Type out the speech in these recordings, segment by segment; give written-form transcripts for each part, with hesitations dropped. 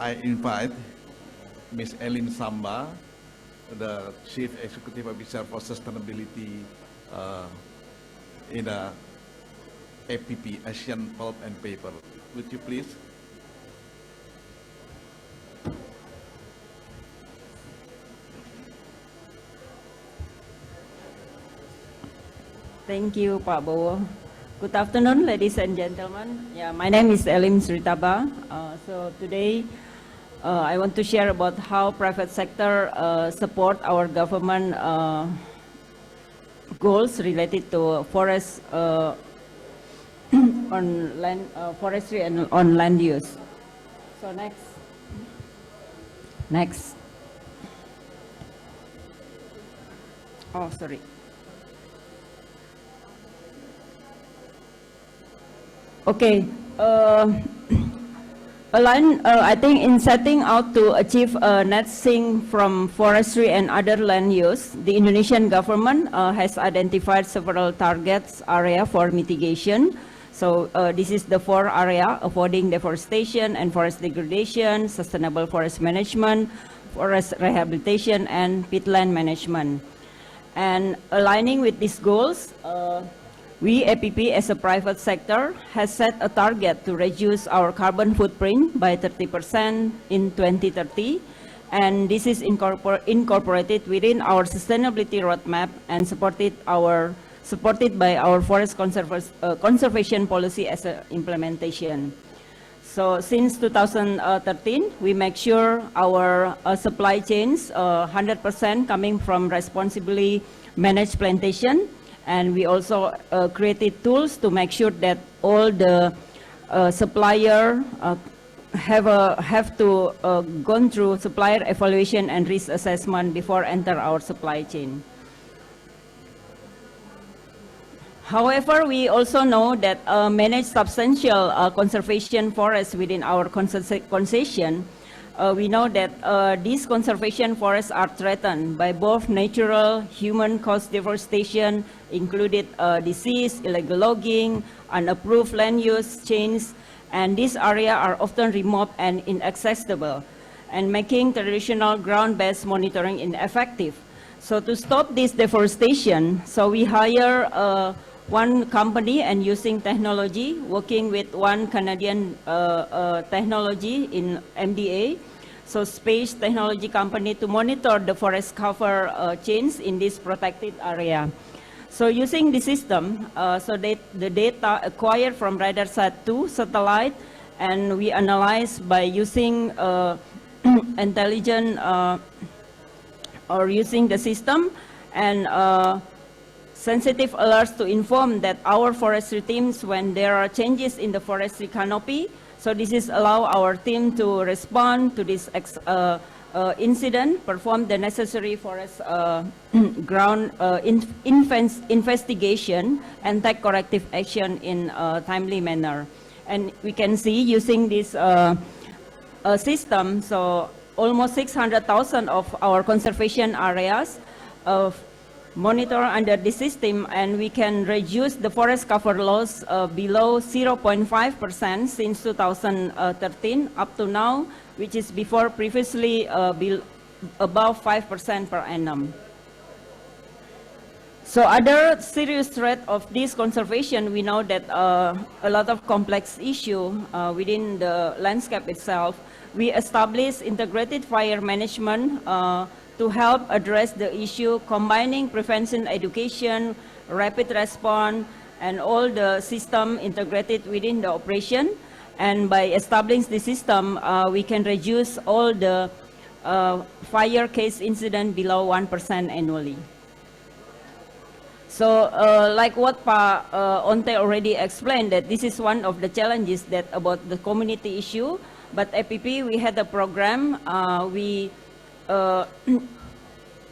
I invite Ms. Elim Samba, the Chief Executive Officer for Sustainability in the APP, Asian Pulp and Paper. Would you please? Thank you, Pak Bowo. Good afternoon, ladies and gentlemen. Yeah, my name is Elim Sritaba. So today, I want to share about how private sector support our government goals related to forest on land, forestry and on land use. So next. Oh, sorry. Okay, I think in setting out to achieve net sink from forestry and other land use, the Indonesian government has identified several targets area for mitigation. So this is the 4 area: avoiding deforestation and forest degradation, sustainable forest management, forest rehabilitation, and peatland management. And aligning with these goals, we, APP, as a private sector, has set a target to reduce our carbon footprint by 30% in 2030. And this is incorporated within our sustainability roadmap and supported by our forest conservation policy as an implementation. So since 2013, we make sure our supply chains 100% coming from responsibly managed plantation. And we also created tools to make sure that all the supplier have to go through supplier evaluation and risk assessment before enter our supply chain. However, we also know that manage substantial conservation forests within our concession. We know that these conservation forests are threatened by both natural, human-caused deforestation, included disease, illegal logging, unapproved land use change, and these areas are often remote and inaccessible, and making traditional ground-based monitoring ineffective. So to stop this deforestation, so we hire one company and using technology, working with one Canadian technology in MDA, so space technology company, to monitor the forest cover change in this protected area. So using the system, the data acquired from RadarSat-2 satellite, and we analyze by using intelligent or using the system and sensitive alerts to inform that our forestry teams when there are changes in the forestry canopy. So this is allow our team to respond to this incident, perform the necessary forest ground investigation, and take corrective action in a timely manner. And we can see using this system, so almost 600,000 of our conservation areas monitor under the system, and we can reduce the forest cover loss below 0.5% since 2013 up to now, which is before previously above 5% per annum. So other serious threat of this conservation, we know that a lot of complex issue within the landscape itself. We established integrated fire management to help address the issue, combining prevention education, rapid response, and all the system integrated within the operation. And by establishing the system, we can reduce all the fire case incident below 1% annually. So like what Pa Onte already explained, that this is one of the challenges that about the community issue, but APP, we had a program, we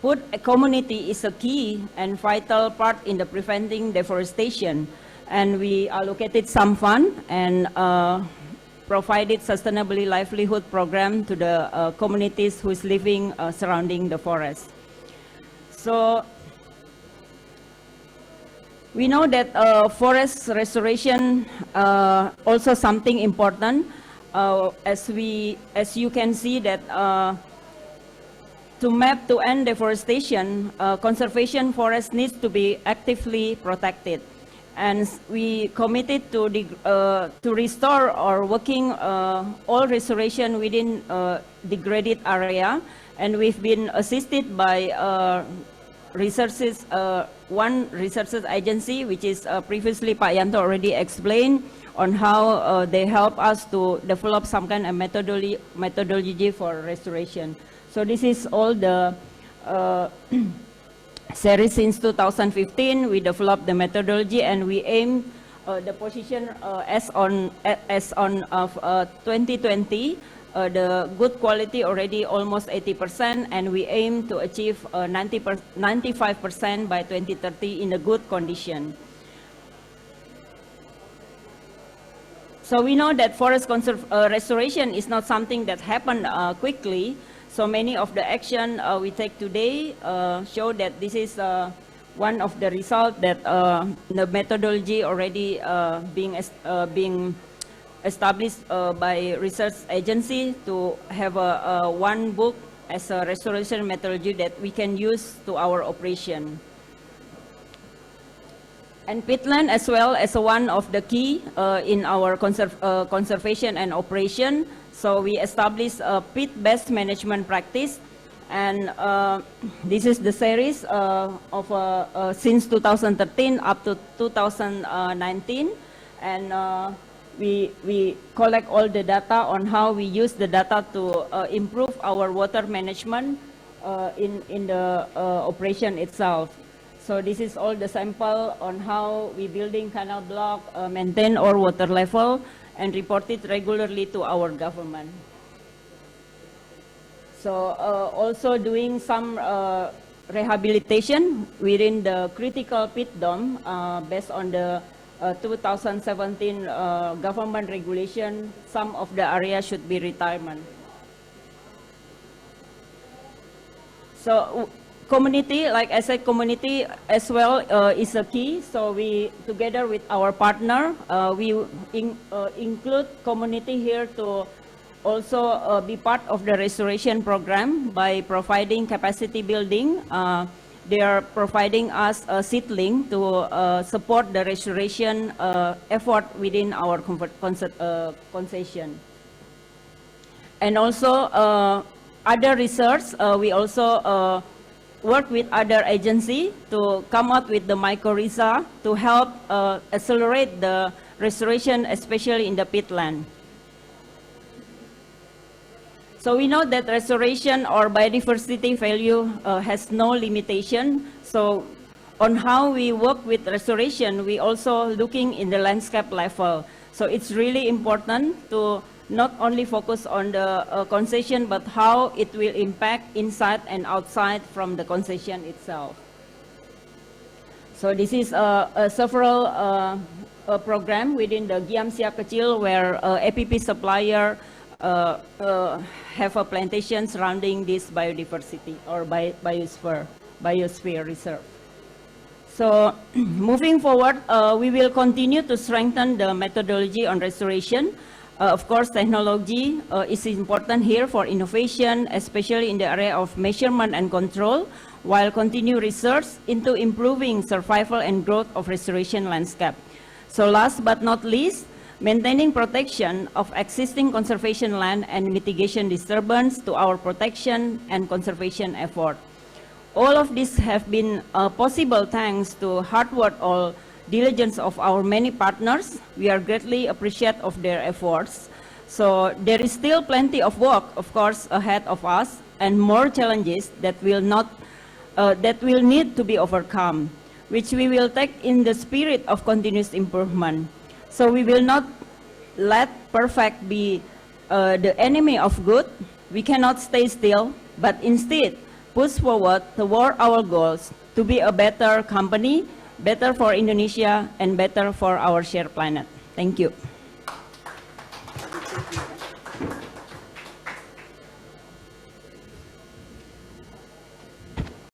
put a community is a key and vital part in the preventing deforestation, and we allocated some fund and provided sustainably livelihood program to the communities who is living surrounding the forest. So we know that forest restoration also something important. as you can see that to map to end deforestation, conservation forest needs to be actively protected. And we committed to restore or working all restoration within degraded area. And we've been assisted by one research agency, which is previously Pak Yanto already explained on how they help us to develop some kind of methodology for restoration. So this is all the series since 2015. We developed the methodology and we aim the position as on 2020. The good quality already almost 80%, and we aim to achieve 95% by 2030 in a good condition. So we know that forest restoration is not something that happened quickly. So many of the action we take today show that this is one of the results that the methodology already being established by research agency to have one book as a restoration methodology that we can use to our operation. And peatland as well as one of the key in our conservation and operation. So we established a peat-based management practice, and this is the series of since 2013 up to 2019, and we collect all the data on how we use the data to improve our water management in the operation itself. So this is all the sample on how we building canal block, maintain our water level, and report it regularly to our government. So also doing some rehabilitation within the critical peat dome based on the 2017 government regulation. Some of the area should be retirement. So community, like I said, community as well is a key. So we, together with our partner, we include community here to also be part of the restoration program by providing capacity building. They are providing us a seedling to support the restoration effort within our concession. And also other research, we also work with other agencies to come up with the mycorrhiza to help accelerate the restoration, especially in the peatland. So we know that restoration or biodiversity value has no limitation. So on how we work with restoration, we also looking in the landscape level. So it's really important to not only focus on the concession, but how it will impact inside and outside from the concession itself. So this is several program within the Giam Siap Kecil where APP supplier have a plantation surrounding this biodiversity or biosphere reserve. So moving forward, we will continue to strengthen the methodology on restoration. Of course, technology is important here for innovation, especially in the area of measurement and control, while continue research into improving survival and growth of restoration landscape. So last but not least, maintaining protection of existing conservation land and mitigation disturbance to our protection and conservation effort. All of this have been possible thanks to hard work or diligence of our many partners. We are greatly appreciative of their efforts. So there is still plenty of work, of course, ahead of us, and more challenges that will need to be overcome, which we will take in the spirit of continuous improvement. So we will not let perfect be the enemy of good. We cannot stay still, but instead push forward toward our goals to be a better company, better for Indonesia, and better for our shared planet. Thank you.